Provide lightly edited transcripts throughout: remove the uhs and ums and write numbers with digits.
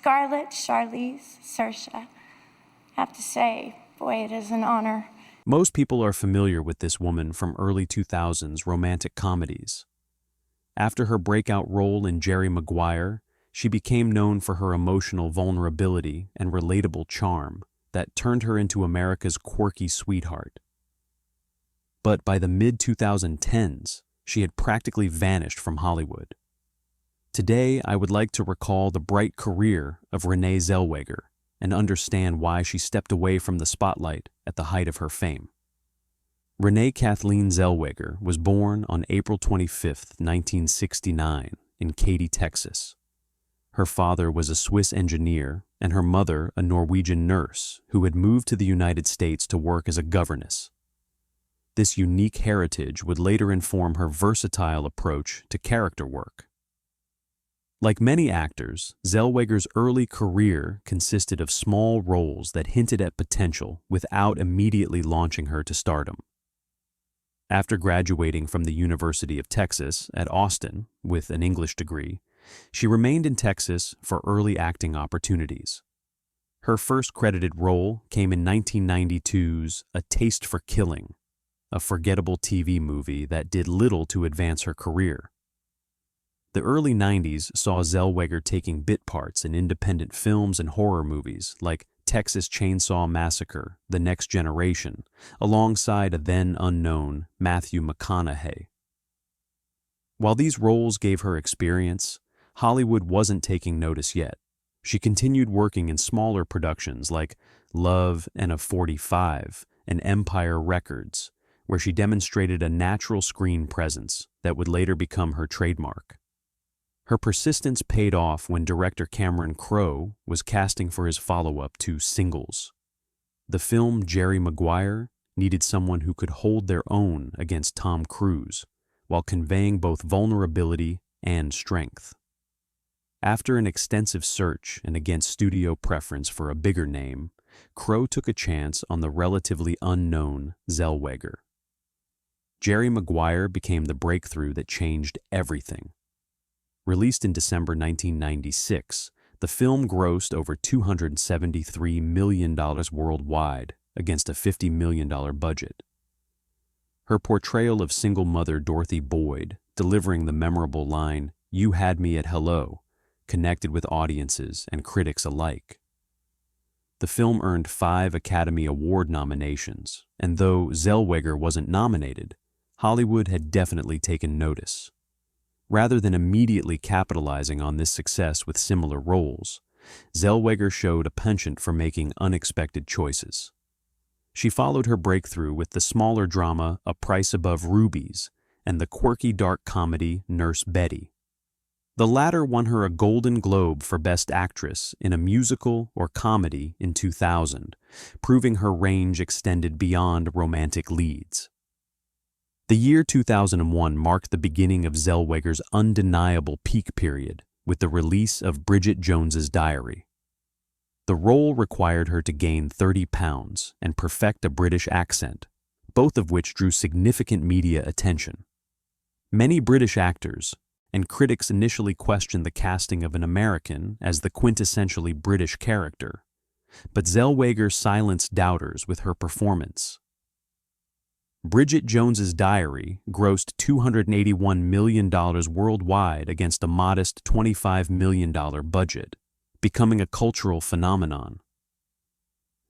Scarlett, Charlize, Saoirse. I have to say, boy, it is an honor. Most people are familiar with this woman from early 2000s romantic comedies. After her breakout role in Jerry Maguire, she became known for her emotional vulnerability and relatable charm that turned her into America's quirky sweetheart. But by the mid-2010s, she had practically vanished from Hollywood. Today, I would like to recall the bright career of Renée Zellweger and understand why she stepped away from the spotlight at the height of her fame. Renée Kathleen Zellweger was born on April 25, 1969, in Katy, Texas. Her father was a Swiss engineer and her mother a Norwegian nurse who had moved to the United States to work as a governess. This unique heritage would later inform her versatile approach to character work. Like many actors, Zellweger's early career consisted of small roles that hinted at potential without immediately launching her to stardom. After graduating from the University of Texas at Austin with an English degree, she remained in Texas for early acting opportunities. Her first credited role came in 1992's A Taste for Killing, a forgettable TV movie that did little to advance her career. The early 90s saw Zellweger taking bit parts in independent films and horror movies like Texas Chainsaw Massacre: The Next Generation, alongside a then-unknown Matthew McConaughey. While these roles gave her experience, Hollywood wasn't taking notice yet. She continued working in smaller productions like Love and a 45 and Empire Records, where she demonstrated a natural screen presence that would later become her trademark. Her persistence paid off when director Cameron Crowe was casting for his follow-up to Singles. The film Jerry Maguire needed someone who could hold their own against Tom Cruise, while conveying both vulnerability and strength. After an extensive search and against studio preference for a bigger name, Crowe took a chance on the relatively unknown Zellweger. Jerry Maguire became the breakthrough that changed everything. Released in December 1996, the film grossed over $273 million worldwide against a $50 million budget. Her portrayal of single mother Dorothy Boyd, delivering the memorable line, "You had me at hello," connected with audiences and critics alike. The film earned 5 Academy Award nominations, and though Zellweger wasn't nominated, Hollywood had definitely taken notice. Rather than immediately capitalizing on this success with similar roles, Zellweger showed a penchant for making unexpected choices. She followed her breakthrough with the smaller drama A Price Above Rubies and the quirky dark comedy Nurse Betty. The latter won her a Golden Globe for Best Actress in a musical or comedy in 2000, proving her range extended beyond romantic leads. The year 2001 marked the beginning of Zellweger's undeniable peak period with the release of Bridget Jones's Diary. The role required her to gain 30 pounds and perfect a British accent, both of which drew significant media attention. Many British actors and critics initially questioned the casting of an American as the quintessentially British character, but Zellweger silenced doubters with her performance. Bridget Jones's Diary grossed $281 million worldwide against a modest $25 million budget, becoming a cultural phenomenon.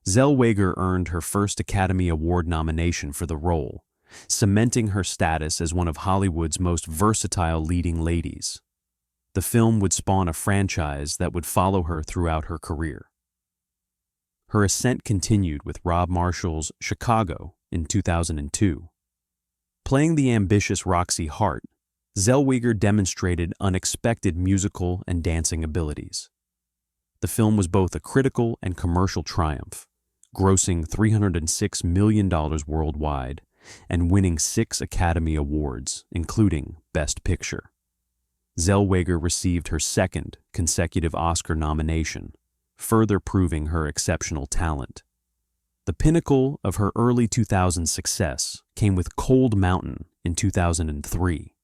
Zellweger earned her first Academy Award nomination for the role, cementing her status as one of Hollywood's most versatile leading ladies. The film would spawn a franchise that would follow her throughout her career. Her ascent continued with Rob Marshall's Chicago in 2002. Playing the ambitious Roxy Hart, Zellweger demonstrated unexpected musical and dancing abilities. The film was both a critical and commercial triumph, grossing $306 million worldwide and winning 6 Academy Awards, including Best Picture. Zellweger received her second consecutive Oscar nomination, further proving her exceptional talent. The pinnacle of her early 2000s success came with Cold Mountain in 2003.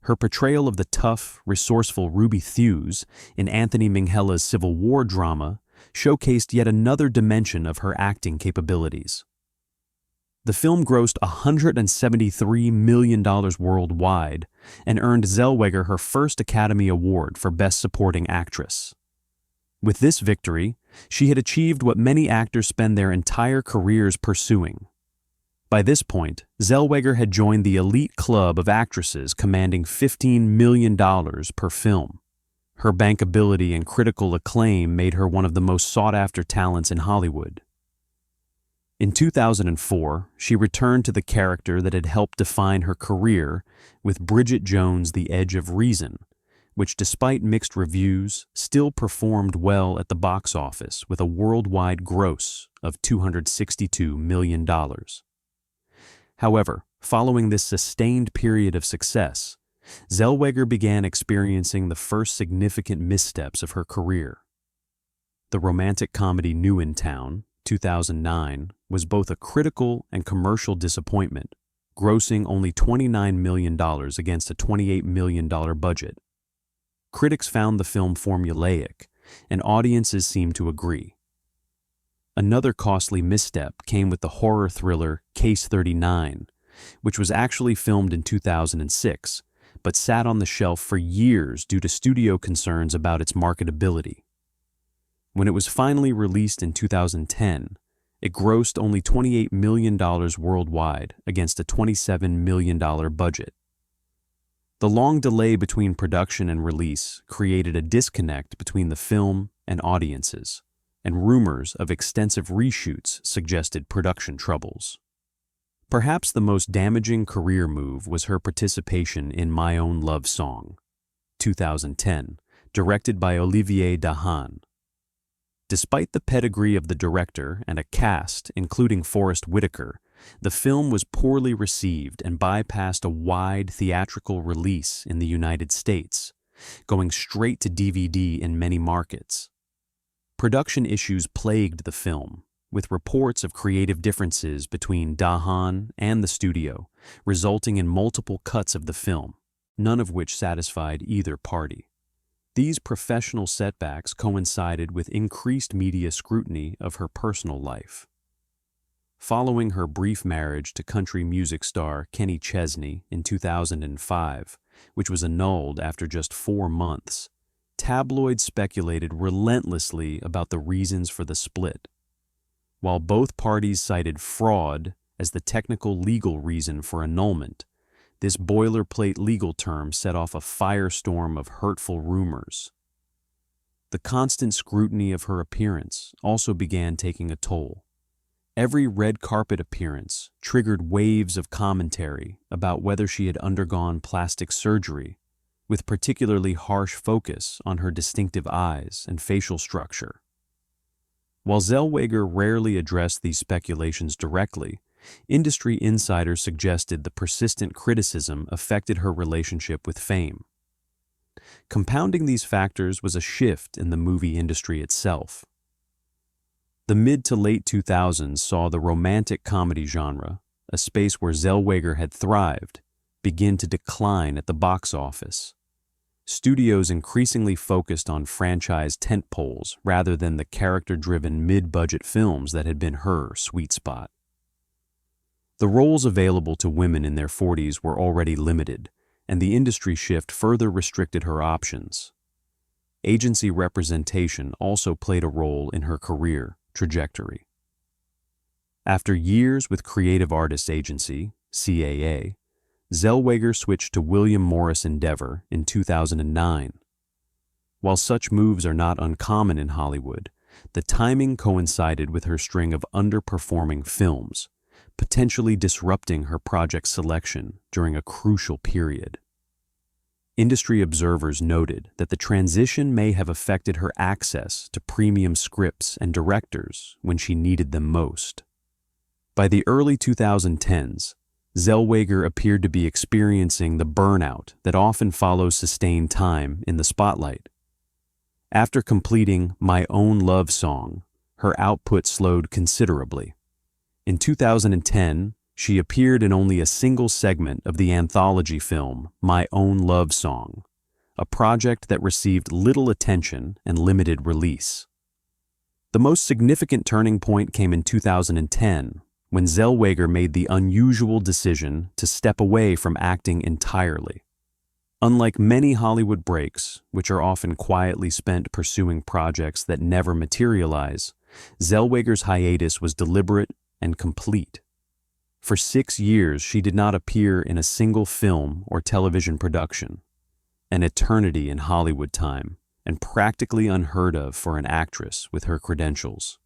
Her portrayal of the tough, resourceful Ruby Thews in Anthony Minghella's Civil War drama showcased yet another dimension of her acting capabilities. The film grossed $173 million worldwide and earned Zellweger her first Academy Award for Best Supporting Actress. With this victory, she had achieved what many actors spend their entire careers pursuing. By this point, Zellweger had joined the elite club of actresses commanding $15 million per film. Her bankability and critical acclaim made her one of the most sought-after talents in Hollywood. In 2004, she returned to the character that had helped define her career with Bridget Jones' The Edge of Reason, which despite mixed reviews, still performed well at the box office with a worldwide gross of $262 million. However, following this sustained period of success, Zellweger began experiencing the first significant missteps of her career. The romantic comedy New in Town, 2009, was both a critical and commercial disappointment, grossing only $29 million against a $28 million budget. Critics found the film formulaic, and audiences seemed to agree. Another costly misstep came with the horror thriller Case 39, which was actually filmed in 2006, but sat on the shelf for years due to studio concerns about its marketability. When it was finally released in 2010, it grossed only $28 million worldwide against a $27 million budget. The long delay between production and release created a disconnect between the film and audiences, and rumors of extensive reshoots suggested production troubles. Perhaps the most damaging career move was her participation in My Own Love Song, 2010, directed by Olivier Dahan. Despite the pedigree of the director and a cast including Forest Whitaker, the film was poorly received and bypassed a wide theatrical release in the United States, going straight to DVD in many markets. Production issues plagued the film, with reports of creative differences between Dahan and the studio, resulting in multiple cuts of the film, none of which satisfied either party. These professional setbacks coincided with increased media scrutiny of her personal life. Following her brief marriage to country music star Kenny Chesney in 2005, which was annulled after just 4 months, tabloids speculated relentlessly about the reasons for the split. While both parties cited fraud as the technical legal reason for annulment, this boilerplate legal term set off a firestorm of hurtful rumors. The constant scrutiny of her appearance also began taking a toll. Every red carpet appearance triggered waves of commentary about whether she had undergone plastic surgery, with particularly harsh focus on her distinctive eyes and facial structure. While Zellweger rarely addressed these speculations directly, industry insiders suggested the persistent criticism affected her relationship with fame. Compounding these factors was a shift in the movie industry itself. The mid to late 2000s saw the romantic comedy genre, a space where Zellweger had thrived, begin to decline at the box office. Studios increasingly focused on franchise tentpoles rather than the character-driven mid-budget films that had been her sweet spot. The roles available to women in their 40s were already limited, and the industry shift further restricted her options. Agency representation also played a role in her career trajectory. After years with Creative Artists Agency, CAA, Zellweger switched to William Morris Endeavor in 2009. While such moves are not uncommon in Hollywood, the timing coincided with her string of underperforming films, potentially disrupting her project selection during a crucial period. Industry observers noted that the transition may have affected her access to premium scripts and directors when she needed them most. By the early 2010s, Zellweger appeared to be experiencing the burnout that often follows sustained time in the spotlight. After completing My Own Love Song, her output slowed considerably. In 2010, she appeared in only a single segment of the anthology film My Own Love Song, a project that received little attention and limited release. The most significant turning point came in 2010, when Zellweger made the unusual decision to step away from acting entirely. Unlike many Hollywood breaks, which are often quietly spent pursuing projects that never materialize, Zellweger's hiatus was deliberate and complete. For 6 years, she did not appear in a single film or television production, an eternity in Hollywood time, and practically unheard of for an actress with her credentials.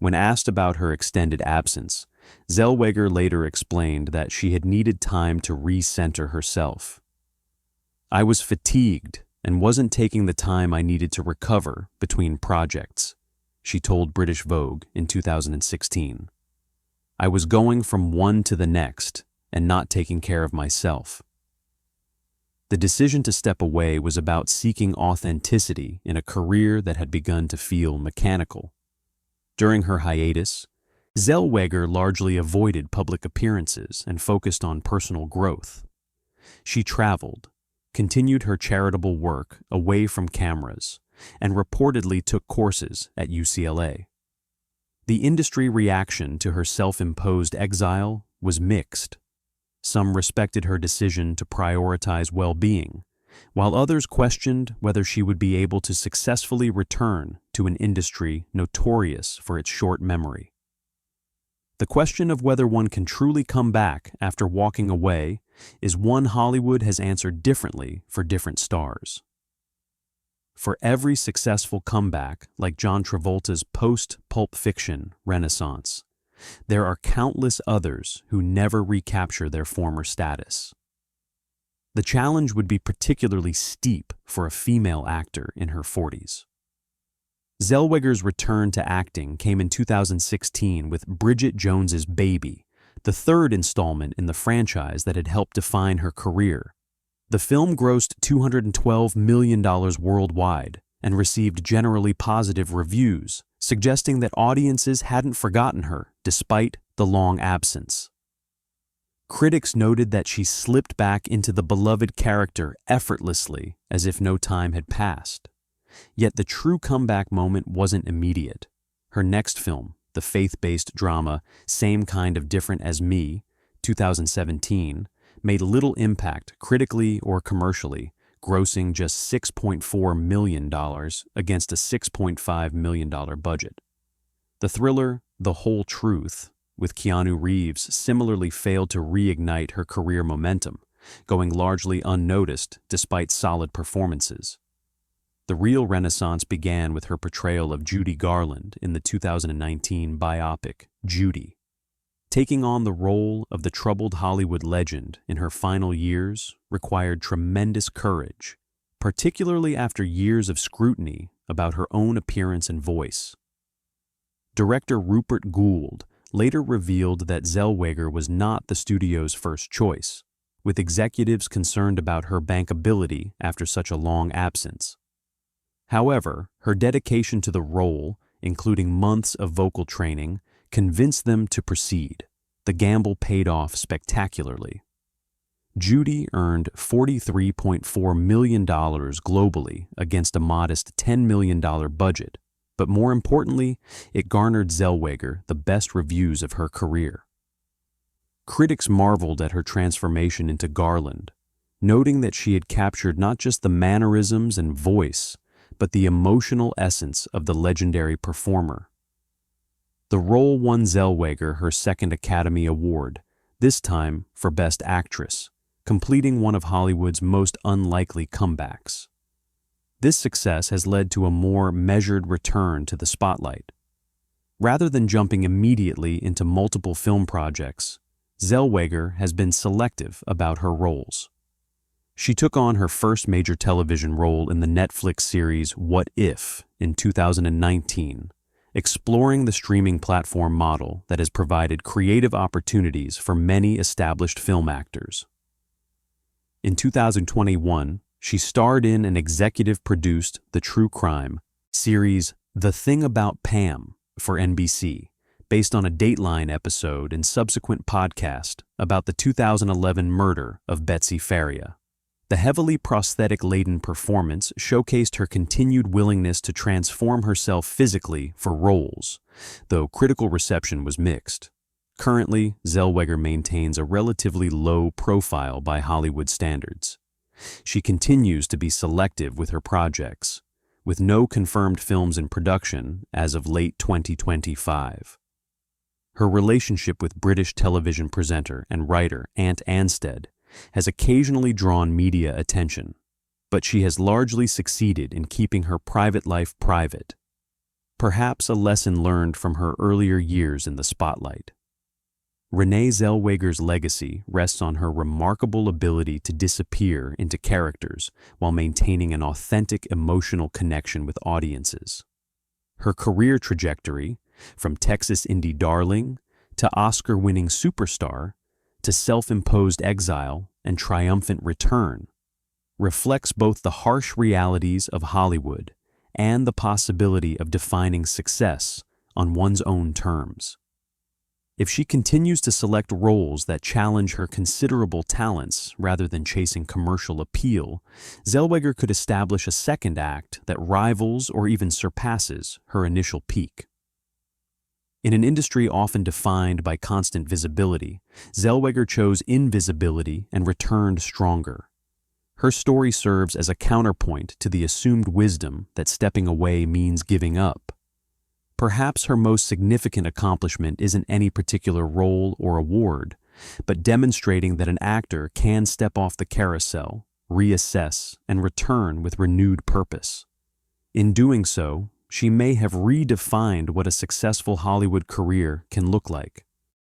When asked about her extended absence, Zellweger later explained that she had needed time to recenter herself. "I was fatigued and wasn't taking the time I needed to recover between projects," she told British Vogue in 2016. "I was going from one to the next and not taking care of myself." The decision to step away was about seeking authenticity in a career that had begun to feel mechanical. During her hiatus, Zellweger largely avoided public appearances and focused on personal growth. She traveled, continued her charitable work away from cameras, and reportedly took courses at UCLA. The industry reaction to her self-imposed exile was mixed. Some respected her decision to prioritize well-being, while others questioned whether she would be able to successfully return to an industry notorious for its short memory. The question of whether one can truly come back after walking away is one Hollywood has answered differently for different stars. For every successful comeback, like John Travolta's post-Pulp Fiction renaissance, there are countless others who never recapture their former status. The challenge would be particularly steep for a female actor in her 40s. Zellweger's return to acting came in 2016 with Bridget Jones's Baby, the third installment in the franchise that had helped define her career. The film grossed $212 million worldwide and received generally positive reviews, suggesting that audiences hadn't forgotten her despite the long absence. Critics noted that she slipped back into the beloved character effortlessly, as if no time had passed. Yet the true comeback moment wasn't immediate. Her next film, the faith-based drama Same Kind of Different as Me, 2017, made little impact critically or commercially, grossing just $6.4 million against a $6.5 million budget. The thriller The Whole Truth, with Keanu Reeves, similarly failed to reignite her career momentum, going largely unnoticed despite solid performances. The real renaissance began with her portrayal of Judy Garland in the 2019 biopic Judy. Taking on the role of the troubled Hollywood legend in her final years required tremendous courage, particularly after years of scrutiny about her own appearance and voice. Director Rupert Gould later revealed that Zellweger was not the studio's first choice, with executives concerned about her bankability after such a long absence. However, her dedication to the role, including months of vocal training, convinced them to proceed. The gamble paid off spectacularly. Judy earned $43.4 million globally against a modest $10 million budget, but more importantly, it garnered Zellweger the best reviews of her career. Critics marveled at her transformation into Garland, noting that she had captured not just the mannerisms and voice, but the emotional essence of the legendary performer. The role won Zellweger her second Academy Award, this time for Best Actress, completing one of Hollywood's most unlikely comebacks. This success has led to a more measured return to the spotlight. Rather than jumping immediately into multiple film projects, Zellweger has been selective about her roles. She took on her first major television role in the Netflix series What If in 2019, exploring the streaming platform model that has provided creative opportunities for many established film actors. In 2021, she starred in and executive-produced the true crime series The Thing About Pam for NBC, based on a Dateline episode and subsequent podcast about the 2011 murder of Betsy Faria. The heavily prosthetic-laden performance showcased her continued willingness to transform herself physically for roles, though critical reception was mixed. Currently, Zellweger maintains a relatively low profile by Hollywood standards. She continues to be selective with her projects, with no confirmed films in production as of late 2025. Her relationship with British television presenter and writer Ant Anstead has occasionally drawn media attention, but she has largely succeeded in keeping her private life private, perhaps a lesson learned from her earlier years in the spotlight. Renée Zellweger's legacy rests on her remarkable ability to disappear into characters while maintaining an authentic emotional connection with audiences. Her career trajectory, from Texas indie darling to Oscar-winning superstar to self-imposed exile and triumphant return, reflects both the harsh realities of Hollywood and the possibility of defining success on one's own terms. If she continues to select roles that challenge her considerable talents rather than chasing commercial appeal, Zellweger could establish a second act that rivals or even surpasses her initial peak. In an industry often defined by constant visibility, Zellweger chose invisibility and returned stronger. Her story serves as a counterpoint to the assumed wisdom that stepping away means giving up. Perhaps her most significant accomplishment isn't any particular role or award, but demonstrating that an actor can step off the carousel, reassess, and return with renewed purpose. In doing so, she may have redefined what a successful Hollywood career can look like.